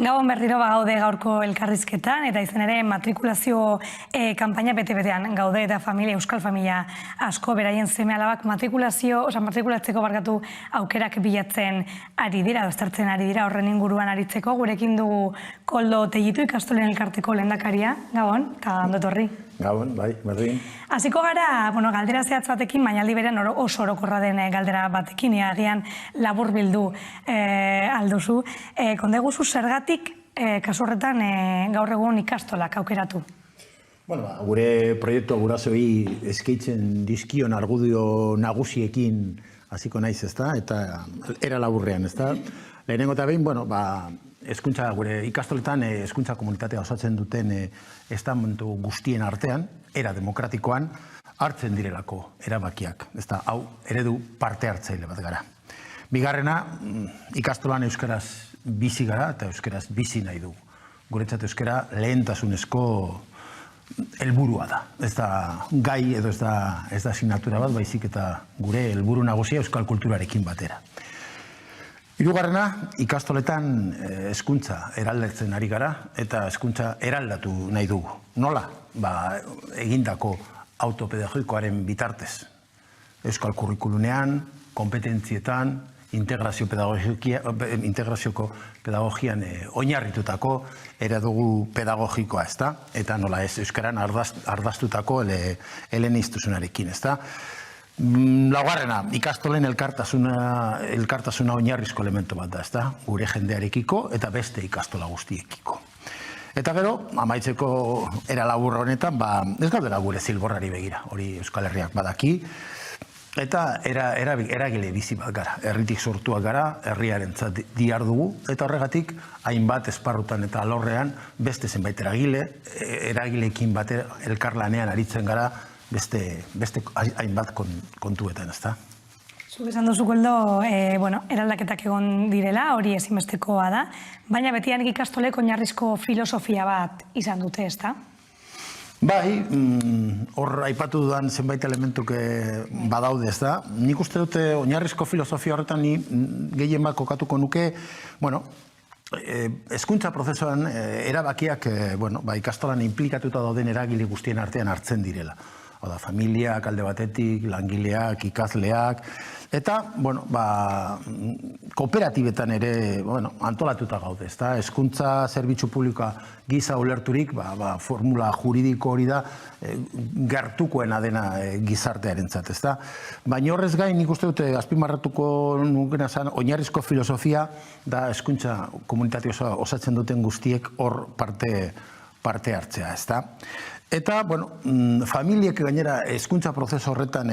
Gabon berriro gaude gaurko elkarrizketan, eta izan ere matrikulazio kanpaina bete-betean gaude eta euskal familia asko beraien seme alabak matrikulatzeko aukerak bilatzen ari dira, doztartzen ari dira horren inguruan aritzeko. Gurekin dugu Koldo Tellitu, ikastolen elkarteko lehendakaria. Gabon, eta ondo etorri. Gabon, bai, berdin. Hasiko gara, galdera zehatz batekin, baina aldi berean oso orokorra den galdera batekin, agian labur bildu alduzu. Kondeguzu zergatik kasu horretan gaur egun ikastolak aukeratu? Gure proiektua gurasoei eskeitzen dizkion argudio nagusiekin hasiko naiz, ezta? Eta era laburrean, ezta? Lehenengo eta behin, hezkuntza gure ikastoletan hezkuntza komunitatea osatzen duten estamentu guztien artean, era demokratikoan, hartzen direlako erabakiak. Ezta, hau, eredu parte hartzaile bat gara. Bigarrena, ikastolan euskaraz bizi gara eta euskaraz bizi nahi du. Guretzat euskara lehentasunezko helburua da. Ez da gai edo ez da asignatura bat, baizik eta gure helburu nagusia euskal kulturarekin batera. Hirugarrena, ikastoletan hezkuntza eraldatzen ari gara eta hezkuntza eraldatu nahi dugu. Nola? Egindako autopedagogikoaren bitartez. Euskal kurrikulunean, kompetentzietan, integrazioko pedagogian oinarritutako eredu pedagogikoa, ezta? Eta nola ez, euskaran ardaztutako eleaniztasunarekin, ezta? Laugarrena, ikastolen elkartasuna oinarrizko elemento bat da, ezta? Gure jendearekiko eta beste ikastola guztiekiko. Eta gero, amaitzeko era labur honetan, ez gaudela gure zilborrari begira, hori Euskal Herriak badaki, eta eragile bizi bat gara, herritik sortuak gara, herriarentzat dihardugu, eta horregatik hainbat esparrutan eta alorrean beste zenbait eragileekin batera elkarlanean aritzen gara beste hainbat kontuetan, ezta? Zuk esan duzu, Koldo, eraldaketak egon direla, hori ezinbestekoa da, baina betian ikastolek oinarrizko filosofia bat izan dute, ezta? Bai, hor aipatu dudan zenbait elementuk badaude, ez da. Nik uste dute oinarrizko filosofia horretan ni gehien bat kokatuko nuke, hezkuntza prozesuan erabakiak ikastolan implikatuta dauden eragile guztien artean hartzen direla. Hau da, familiak, alde batetik, langileak, ikasleak, eta, kooperatibetan ere, antolatuta gaude, ezta? Hezkuntza zerbitzu publikoa giza ulerturik, formula juridiko hori da, gertukoena dena gizartearentzat, ezta? Baina horrez gain, nik uste dute, azpimarratuko nukena zan, oinarrizko filosofia da hezkuntza komunitate osatzen duten guztiek hor parte hartzea, ezta? Eta, familiek gainera hezkuntza prozesu horretan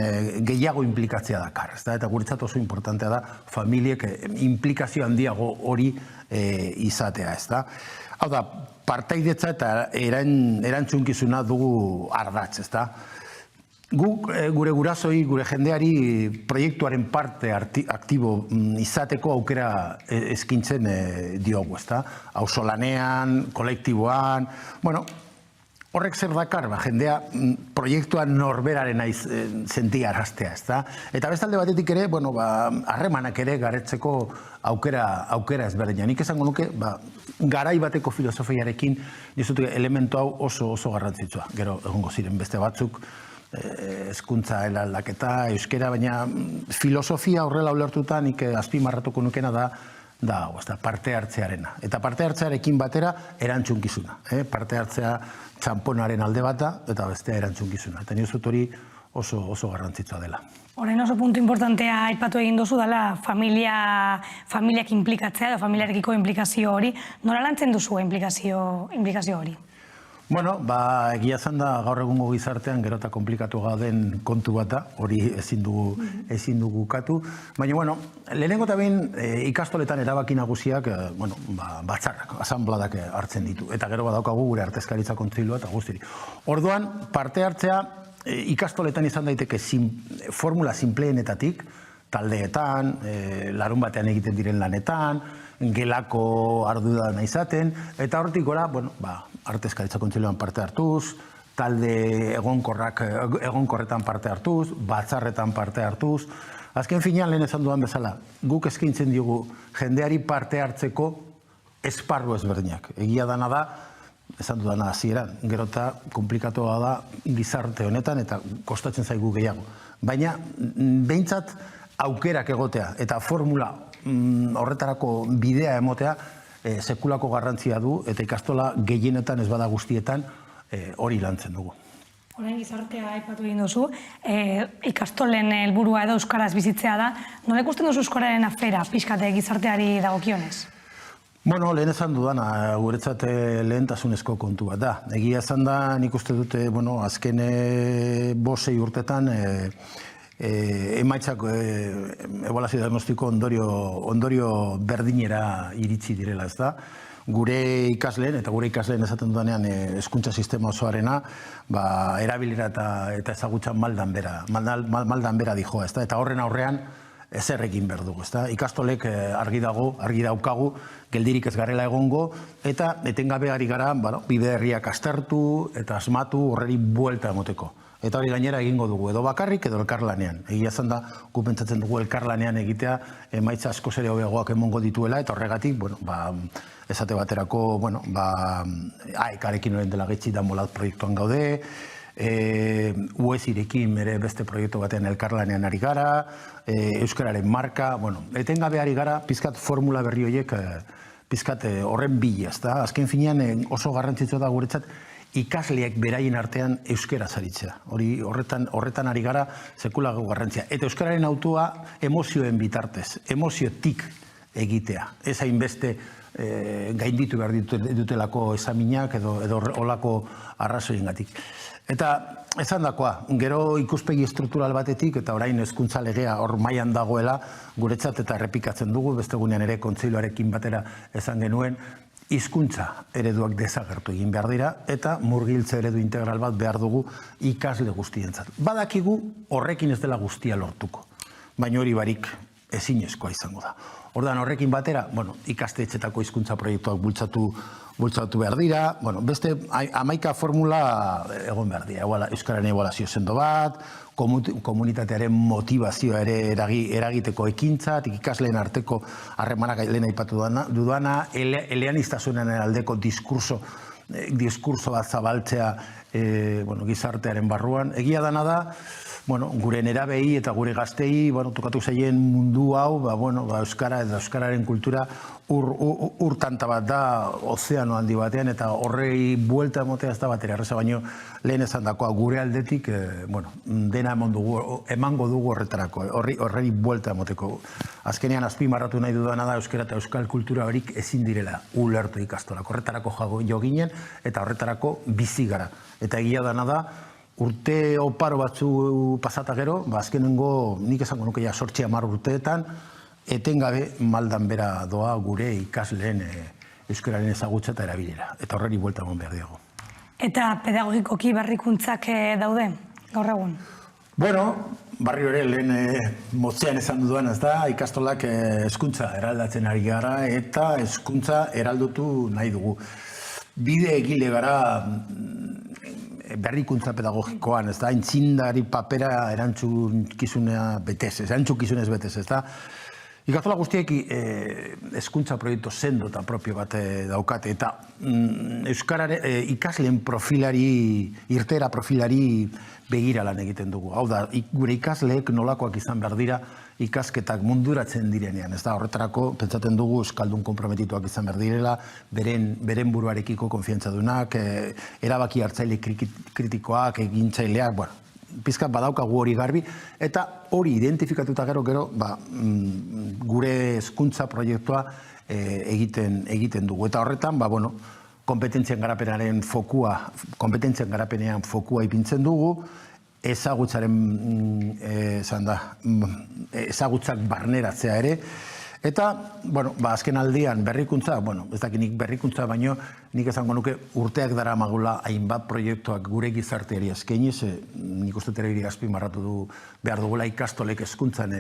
gehiago implikatzea dakar, eta guretzat oso importantea da familiek implikazio handiago hori izatea, ezta. Hau da, partaidetza eta erantzunkizuna dugu ardatz, ezta. Guk gure gurasoi, gure jendeari proiektuaren parte aktibo izateko aukera eskintzen diogu, ezta. Auzolanean, kolektiboan, horrek zer dakar, jendea proiektuan norberaren sentiaraztea, ezta? Eta bestalde batetik ere, harremanak ere garetzeko aukera ezberdina. Nik esango nuke, garai bateko filosofiarekin dizutu elementu hau oso garrantzitsua. Gero, egongo ziren beste batzuk, hezkuntza eraldaketa, euskera, baina filosofia horrela ulertuta nik azpimarratuko nukena da parte hartzearena. Eta parte hartzearekin batera erantzunkizuna. Parte hartzea txamponaren alde bata eta bestea erantzunkizuna. Eta nire zut hori oso garrantzitsua dela. Horrein oso puntu importantea aipatu egin duzu dela familiak implikatzea edo familiarekiko implikazio hori. Nola lantzen duzu implikazio hori? Egia zan da gaur egungo gizartean gero eta komplikatu gauden kontu bata, hori ezin dugu katu. Baina, lehenengo eta behin ikastoletan erabaki nagusiak batzarrak, asanbladak hartzen ditu. Eta gero badaukagu gure artezkaritza kontseilua eta guztiri. Orduan, parte hartzea ikastoletan izan daiteke formula sinpleenetatik, taldeetan, larun batean egiten diren lanetan, gelako ardura izaten, eta hortik gora, artezkaritza kontseiluan parte hartuz, talde egonkorretan parte hartuz, batzarretan parte hartuz. Azken finean lehen esan dudan bezala, guk eskaintzen diogu jendeari parte hartzeko esparru ezberdinak. Egia dana da, esan dudana hasieran, gero eta komplikatoa da gizarte honetan eta kostatzen zaigu gehiago. Baina, behintzat aukerak egotea eta formula horretarako bidea emotea sekulako garrantzia du eta ikastola gehienetan ez bada guztietan hori lantzen dugu. Orain gizartea aipatu egin duzu, ikastolen helburua edo euskaraz bizitzea da. Nola ikusten duzu euskararen afera pixkate gizarteari dagokionez? Bueno, lehen esan dudana, guretzat lehentasunezko kontu bat da. Egia esan da, nik uste dute, azken 5-6 urtetan emaitzak ebaluazio diagnostiko ondorio berdinera iritsi direla, ez da. Gure ikasleen, eta gure ikasleen esaten dudanean hezkuntza sistema osoarena, erabilera eta ezagutza maldan bera dijoa, ez da. Eta horren aurrean, ezer egin behar dugu, ezta? Ikastolek argi daukagu, geldirik ez garela egongo, eta etengabe ari gara, bide herriak aztertu eta asmatu horreri buelta emoteko. Eta hori gainera egingo dugu, edo bakarrik edo elkarlanean. Egia zen da, gu pentsatzen dugu elkarlanean egitea, emaitza asko ere hobeagoak emongo dituela, eta horregatik, esate baterako, AEK-arekin orain dela gitxi da molat proiektuan gaude, UESIrekin ere beste proiektu batean elkarlanean ari gara, euskararen marka, etengabe ari gara, pizkat formula berri horiek, pizkat horren bila, ezta? Azken finean oso garrantzitsua da guretzat ikasleak beraien artean euskara zaritzea. Horretan ari gara sekulago garrantzia. Eta euskararen autua emozioen bitartez, emoziotik egitea. Ez hainbeste gainditu behar dutelako esaminak edo olako arrazoiengatik. Eta esan dakoa, gero ikuspegi estruktural batetik eta orain hezkuntza legea hor mailan dagoela guretzat eta errepikatzen dugu, beste egunean ere kontseiluarekin batera esan genuen, hizkuntza ereduak desagertu egin behar dira eta murgiltze eredu integral bat behar dugu ikasle guztientzat. Badakigu horrekin ez dela guztia lortuko, baina hori barik ezinezkoa izango da. Ordan horrekin batera, ikastetxetako hizkuntza proiektuak bultzatu behar dira, beste 11 formula egon behar dira, euskararen ebaluazio sendo bat, komunitatearen motivazioa ere eragiteko ekintzat, ikasleen arteko harremanak lehen aipatu dudana, eleaniztasunaren aldeko diskurso bat zabaltzea gizartearen barruan. Egia dana da, gure nerabei eta gure gaztei tokatu zaien mundu hau, euskara eta euskararen kultura urtanta bat da ozeano handi batean eta horrei buelta emotea ez da batera erreza, baino lehen esan dakoa gure aldetik dena emango dugu horretarako, horrei buelta emoteko. Azkenean azpimarratu nahi dudana da euskara eta euskal kultura horik ezin direla ulertu ikastolak. Horretarako jo ginen eta horretarako bizi gara. Eta egia dana da, urte oparo batzu pasata gero, azkenengo nik esango nuke 8-10 urteetan, etengabe maldan bera doa gure ikasleen euskararen ezagutza eta erabilera. Eta horreri buelta eman behar diago. Eta pedagogikoki berrikuntzak daude, gaur egun? Barrio ere lehen motzean esan dudan, ez da, ikastolak hezkuntza eraldatzen ari gara eta hezkuntza eraldutu nahi dugu. Bide egile gara berrikuntza pedagogikoan, ez da, aintzindari papera erantzukizunez betez, ez da. Ikastola guztiek hezkuntza proiektu sendo eta propio bat daukate, eta ikasleen profilari, irtera profilari begira lan egiten dugu. Hau da, gure ikasleek nolakoak izan behar dira ikasketak munduratzen direnean. Ez da, horretarako, pentsatzen dugu, euskaldun konprometituak izan behar direla, beren buruarekiko konfiantza dunak, erabaki hartzaile kritikoak, egintzaileak, pizkat badaukagu hori garbi, eta hori identifikatuta gero, gure hezkuntza proiektua egiten dugu. Eta horretan, kompetentzian garapenean fokua ipintzen dugu, ezagutzak barneratzea ere, eta, azken aldian berrikuntza, ez dakit nik berrikuntza, baino nik esango nuke urteak dara magula hainbat proiektuak gure gizarteari eskainiz, nik uste ere azpimarratu behar dugula ikastolek hezkuntzan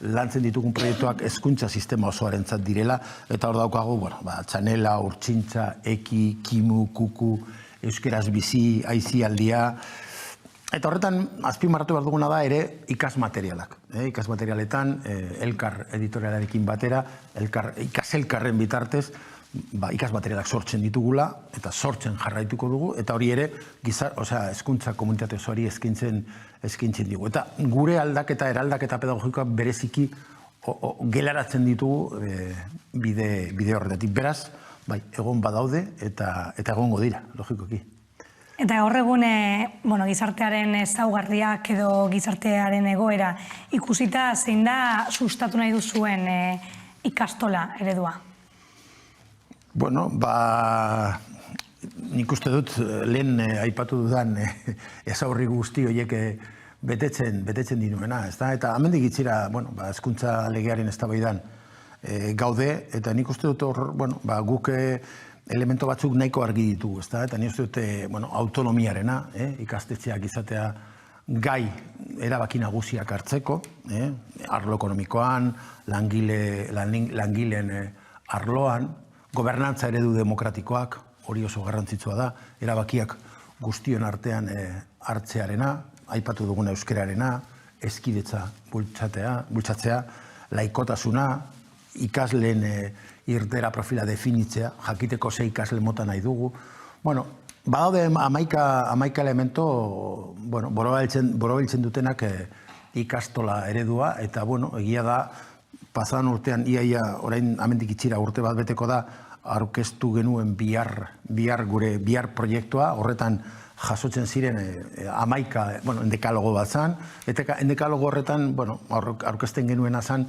lantzen ditugun proiektuak hezkuntza sistema osoarentzat direla, eta hor daukagu, txanela, urtsintza, eki, kimu, kuku, euskeraz bizi, aizialdia. Eta horretan, azpimarratu behar duguna da ere ikasmaterialak. Ikasmaterialetan, elkar editorialarekin batera, ikaselkarren bitartez, ikas materialak sortzen ditugula, eta sortzen jarraituko dugu, eta hori ere, hezkuntza komunitate osoari eskaintzen digu. Eta gure aldaketa, eraldaketa pedagogikoa bereziki gelaratzen ditugu bide horretatik. Beraz, egon badaude eta egongo dira, logikoki. Eta gaur egun gizartearen ezaugarriak edo gizartearen egoera ikusita zein da sustatu nahi duzuen ikastola eredua? Bueno, nik uste dut lehen aipatu dudan ezaugarri guzti horiek betetzen dinuena, eta hemendik itzira, hezkuntza legearen eztabaidan gaude, eta nik uste dut hor, guk elemento batzuk nahiko argi ditugu, eta nik uste dut autonomiarena, ikastetxeak izatea gai erabaki nagusiak hartzeko, arlo ekonomikoan, langileen arloan, gobernantza eredu demokratikoak, hori oso garrantzitsua da, erabakiak guztion artean hartzearena, aipatu dugun euskerarena, hezkidetza bultzatzea, laikotasuna, ikasleen irtera profila definitzea, jakiteko ze ikasle mota nahi dugu. Badaude amaika elemento borobiltzen dutenak ikastola eredua, eta egia da, pasadan urtean, orain amendik itxira urte bat beteko da, aurkeztu genuen gure bihar proiektua, horretan jasotzen ziren amaika, endekalogo bat zan, eta endekalogo horretan, aurkezten genuena zan,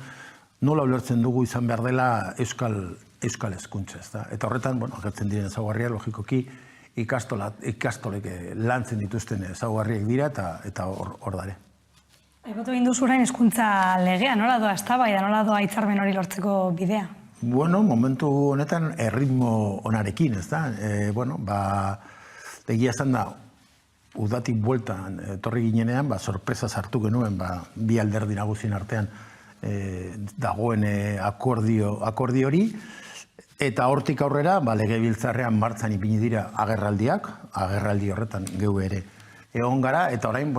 nola ulertzen dugu izan behar dela euskal hezkuntza, eta horretan, agertzen diren ezaugarriak, logikoki, ikastolek lantzen dituzten ezaugarriak dira, eta hor dare. Aipatu egin duzu orain hezkuntza legea, nola doa eztabaida, nola doa hitzarmen hori lortzeko bidea? Momentu honetan erritmo onarekin, ez da? Egia esan da, udatik bueltan etorri ginenean, sorpresa sartu genuen, bi alderdi nagusien artean dagoen akordio hori, eta hortik aurrera, legebiltzarrean martxan ipini dira agerraldi horretan geu ere egon gara, eta orain,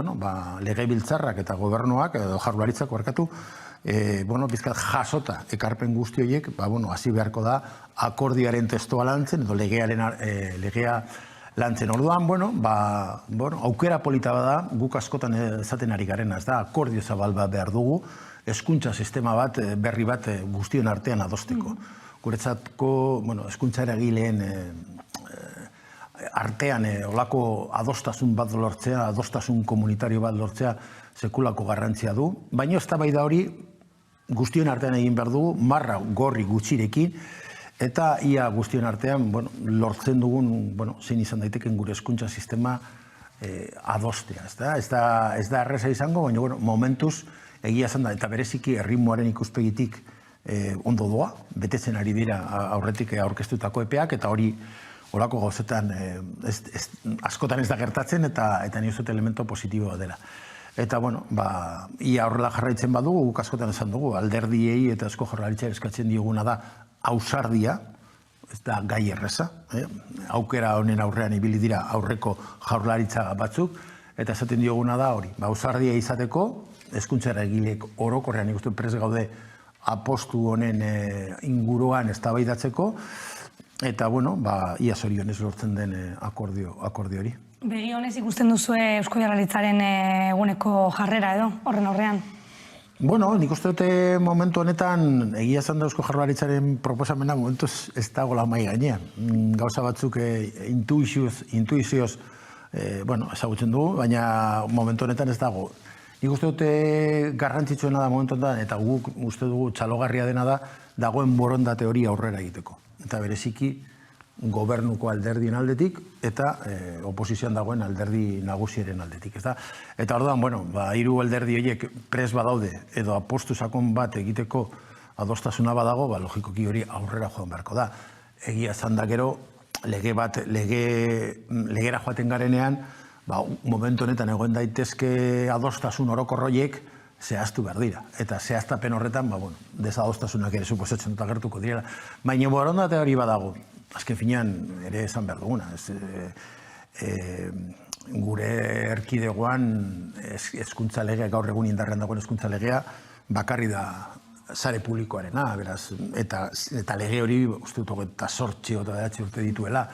legebiltzarrak eta gobernuak, edo jaurlaritzak barkatu, bizkat jasota ekarpen guzti horiek, hasi beharko da akordioaren testua lantzen, edo legea lantzen. Orduan, aukera polita bada, guk askotan esaten ari garena, ez da, akordio zabal bat behar dugu, hezkuntza sistema bat, berri bat guztion artean adosteko. Guretzatko, hezkuntza eragileen artean olako adostasun bat lortzea, adostasun komunitario bat lortzea sekulako garrantzia du, baina eztabaida hori guztion artean egin behar dugu, marra gorri gutxirekin, eta ia guztion artean lortzen dugun, zein izan daiteken gure hezkuntza sistema adostea. Ez da erreza izango, baina momentuz egia esan da, eta bereziki erritmoaren ikuspegitik ondo doa, betetzen ari dira aurretik aurkeztutako epeak, eta hori horako gauzetan askotan ez da gertatzen, eta nire zut elemento positiboa dela. Eta, ia horrela jarraitzen badugu, guk askotan esan dugu, alderdiei eta Eusko Jaurlaritzari eskatzen dioguna da ausardia, ez da gai erreza, aukera honen aurrean ibili dira aurreko jaurlaritza batzuk, eta esaten dioguna da hori, ausardia izateko, hezkuntza eragileek orokorrean ikusten prest gaude apostu honen inguruan eztabaidatzeko, eta, ia zorionez lortzen den akordio hori. Begi honez ikusten duzue Eusko Jaurlaritzaren eguneko jarrera edo, horren aurrean? Nik uste dute momentu honetan, egia esan da Eusko Jaurlaritzaren proposamena momentuz ez dago la mai gainean. Gauza batzuk intuizioz ezagutzen dugu, baina momentu honetan ez dago. Nik uste dute garrantzitsuena da momentu honetan, eta guk uste dugu txalogarria dena da, dagoen borondate hori aurrera egiteko. Eta bereziki gobernuko alderdien aldetik eta oposizioan dagoen alderdi nagusiaren aldetik. Eta orduan, hiru alderdi horiek pres badaude edo apostu sakon bat egiteko adostasuna badago, logikoki hori aurrera joan beharko da. Egia esan da gero, legera joaten garenean, momentu honetan egoen daitezke adostasun orokor horiek zehaztu behar dira. Eta zehaztapen horretan, desadostasunak ere suposatzen dut agertuko direla. Baina borondate hori badago, azken finean ere esan behar duguna. Gure erkidegoan hezkuntza legea, gaur egun indarrean dagoen hezkuntza legea, bakarri da sare publikoarena, beraz, eta lege hori, uste dut, eta 8 urte dituela,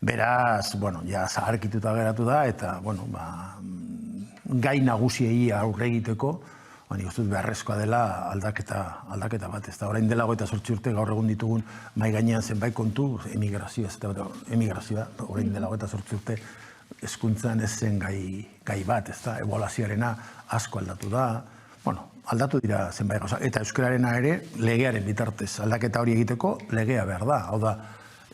beraz, bueno, ja zaharkituta geratu da, eta, bueno, gai nagusiei aurre egiteko, nik uste dut beharrezkoa dela aldaketa bat, ez da, orain dela 28 urte gaur egun ditugun mai gainean zenbait kontu, emigrazioa, orain dela 28 urte hezkuntzan ez zen gai bat, ez da, ebaluazioarena asko aldatu da, bueno, aldatu dira zenbait gauza, eta euskararena ere legearen bitartez, aldaketa hori egiteko legea behar da, hau da,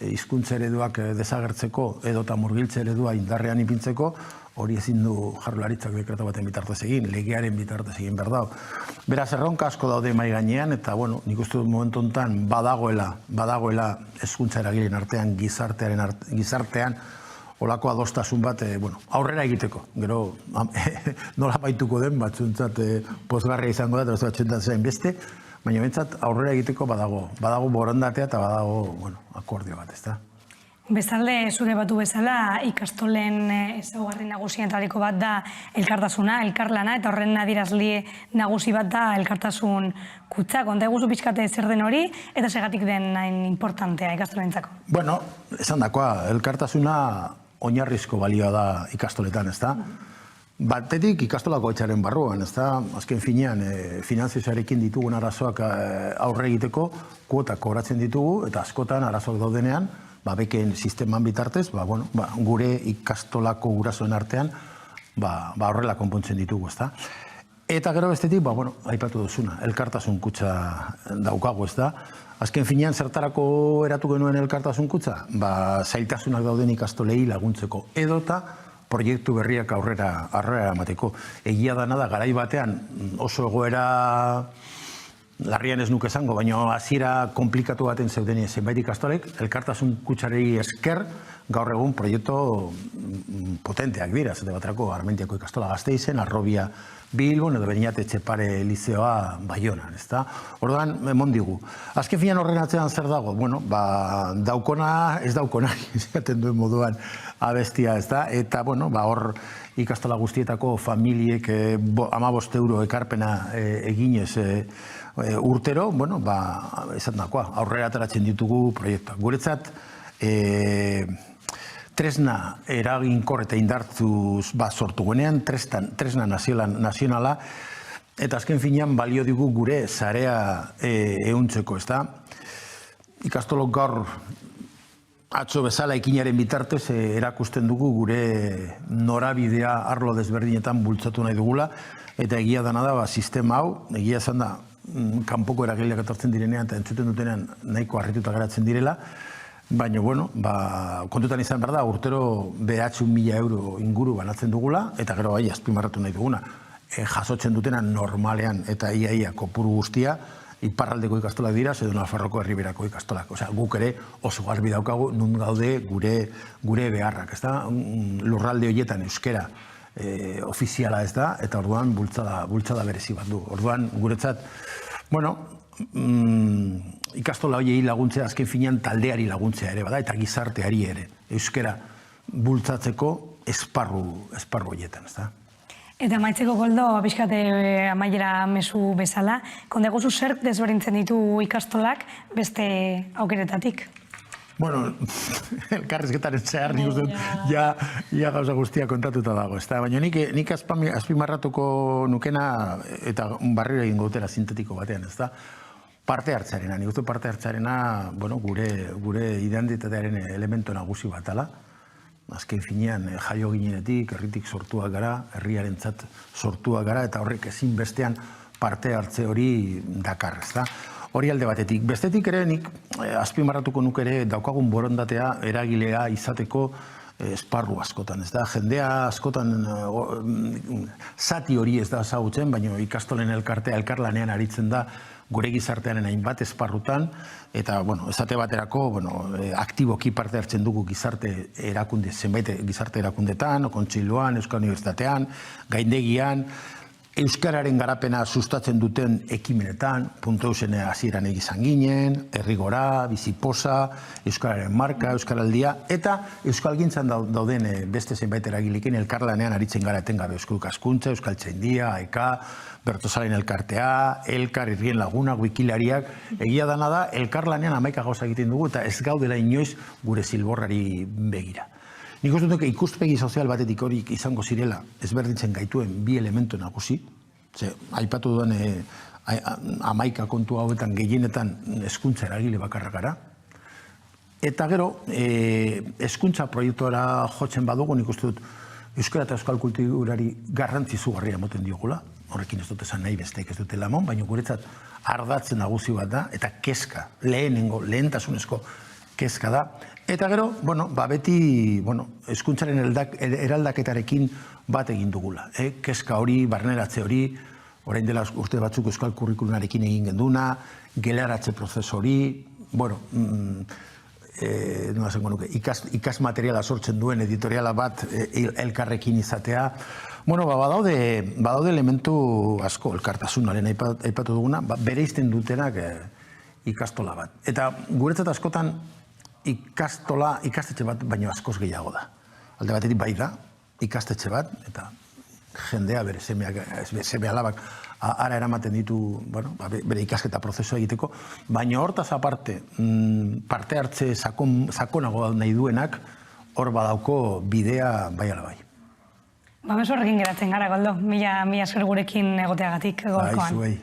hizkuntza ereduak desagertzeko edota murgiltze eredua indarrean ipintzeko, hori ezin du Jaurlaritzak dekretu baten bitartez egin, legearen bitartez egin behar dago. Beraz, erronka asko daude mai gainean, eta, bueno, nik uste dut momentu honetan badagoela hezkuntza eragileen artean, gizartean, olako adostasun bat, aurrera egiteko. Gero, nola baituko den, batzuntzat pozgarria izango da, eta batzuntzat zain beste, baina bentsat aurrera egiteko badago borondatea eta badago, akordio bat, ez da. Bestalde, zure batu bezala, ikastolen ezaugarri nagusienetariko bat da elkartasuna, elkarlana, eta horren adierazle nagusi bat da elkartasun kutxa. Konta eguzu pixkate zer den hori, eta segatik den hain importantea ikastolentzako. Bueno, esan dakoa, elkartasuna oinarrizko balioa da ikastoletan, ez da? Batetik ikastolako etxaren barruan, ez da? Azken finean, finantzioarekin ditugun arazoak aurre egiteko, kuotak kobratzen ditugu, eta askotan arazoak daudenean, beken sisteman bitartez, gure ikastolako gurasoen artean, horrela konpontzen ditugu, ez da? Eta gero bestetik, aipatu duzuna, elkartasun kutxa daukagu, ez da? Azken finean, zertarako eratu genuen elkartasun kutxa? Zailtasunak dauden ikastolei laguntzeko edota proiektu berriak aurrera emateko. Egia dana da, garai batean oso egoera larrian ez nuke esango, baina hasiera komplikatu baten zeuden zenbait ikastolek, elkartasun kutxarei esker gaur egun proiektu potenteak dira, zate baterako Armentiako ikastola Gasteizen, Arrobia Bilbon, edo Beñat Etxepare Lizeoa Baionan, ez da? Orduan, emon digu. Azken finean horren atzean zer dago? Bueno, daukona, ez daukona, esaten duen moduan abestia, ez da? Eta, bueno, hor ikastola guztietako familiek 15 euro ekarpena eginez urtero, bueno, esan dakoa, aurrera ateratzen ditugu proiektuak. Guretzat, tresna eraginkor eta indartzuz sortu guenean, tresna nazionala, eta azken finean balio digu gure zarea ehuntzeko, ez da? Ikastolok gaur atzo bezala ekinaren bitartez erakusten dugu gure norabidea arlo desberdinetan bultzatu nahi dugula, eta egia dana da, sistema hau, egia esan da, kanpoko eragileak etortzen direnean eta entzuten dutenean nahiko harrituta geratzen direla, baina, bueno, kontutan izan behar da, urtero BH1.000 euro inguru banatzen dugula, eta gero azpimarratu nahi duguna. Jasotzen dutena normalean eta ia kopuru guztia, iparraldeko ikastolak dira, edo Nafarroko Erriberako ikastolak. Osea, guk ere oso garbi daukagu nun gaude gure beharrak, ez da? Lurralde horietan euskera ofiziala ez da, eta orduan bultzada berezi bat du. Orduan, guretzat, bueno, ikastola horiei laguntzea, azken finean taldeari laguntzea ere, bada, eta gizarteari ere, euskera bultzatzeko esparru horietan, ez da? Eta maitzeko Koldo, pixkate amaiera mezu bezala, kondeguzu zer desberdintzen ditu ikastolak beste aukeretatik? Bueno, elkarrizketaren zehar nik uste ja gauza guztia kontatuta dago, ez da? Baina nik azpimarratuko nukena eta barriro egin gautela sintetiko batean, ez da? Parte hartzarena, nik uste parte hartzarena, bueno, gure identitatearen elemento nagusi bat ala. Azken finean, jaio ginenetik, herritik sortuak gara, herriarentzat sortuak gara, eta horrek ezin bestean parte hartze hori dakar, ez da? Hori alde batetik. Bestetik ere, nik azpimarratuko nuk ere daukagun borondatea eragilea izateko esparru askotan, ez da? Jendea askotan zati hori ez da ezagutzen, baina ikastolen elkartea elkarlanean aritzen da gure gizartearen hainbat esparrutan, eta, bueno, esate baterako, aktiboki parte hartzen dugu gizarte erakunde, zenbait gizarte erakundetan, Kontseiluan, Euskal Unibertsitatean, gaindegian, Euskararen garapena sustatzen duten ekimenetan, Punteusen hasieran egizan ginen, Herrigora, Biziposa, Euskararen marka, Euskaraldia, eta Euskalgintzan dauden beste zenbait eragilekin elkarlanean aritzen gara etengabe Euskal Ikaskuntza, Euskaltzaindia, AEK, Bertozalen elkartea, Elkar Irrien Laguna, Wikilariak, egia dana da, elkarlanean 11 gauza egiten dugu eta ez gaudela inoiz gure zilborrari begira. Nik uste dut ikuspegi sozial batetik hori izango zirela ezberdintzen gaituen bi elementu nagusi. Aipatu duen 11 kontu hauetan gehienetan hezkuntza eragile bakarra gara. Eta gero, hezkuntza proiektuara jotzen badugu, nik uste dut euskara eta euskal kulturari garrantzi izugarria emoten diogula. Horrekin ez dut esan nahi besteik ez dutela emon, baina guretzat ardatzen nagusi bat da, eta kezka, lehentasunezko kezka da. Eta gero, beti hezkuntzaren eraldaketarekin bat egin dugula. Kezka hori, barneratze hori, orain dela urte batzuk euskal kurrikulunarekin egin genduna, gelaratze prozesu hori, ikasmateriala sortzen duen editoriala bat elkarrekin izatea. Badaude elementu asko, elkartasunaren aipatu duguna, bereizten dutenak ikastola bat. Eta guretzat askotan ikastetxe bat baino askoz gehiago da. Alde batetik bai da, ikastetxe bat, eta jendea bere seme alabak ara eramaten ditu bere ikasketa prozesua egiteko, baina hortaz aparte, parte hartze sakonago nahi duenak, hor badauko bidea bai ala bai. Mezu horrekin geratzen gara, Koldo. Mila esker gurekin egoteagatik gaurkoan. Zuei.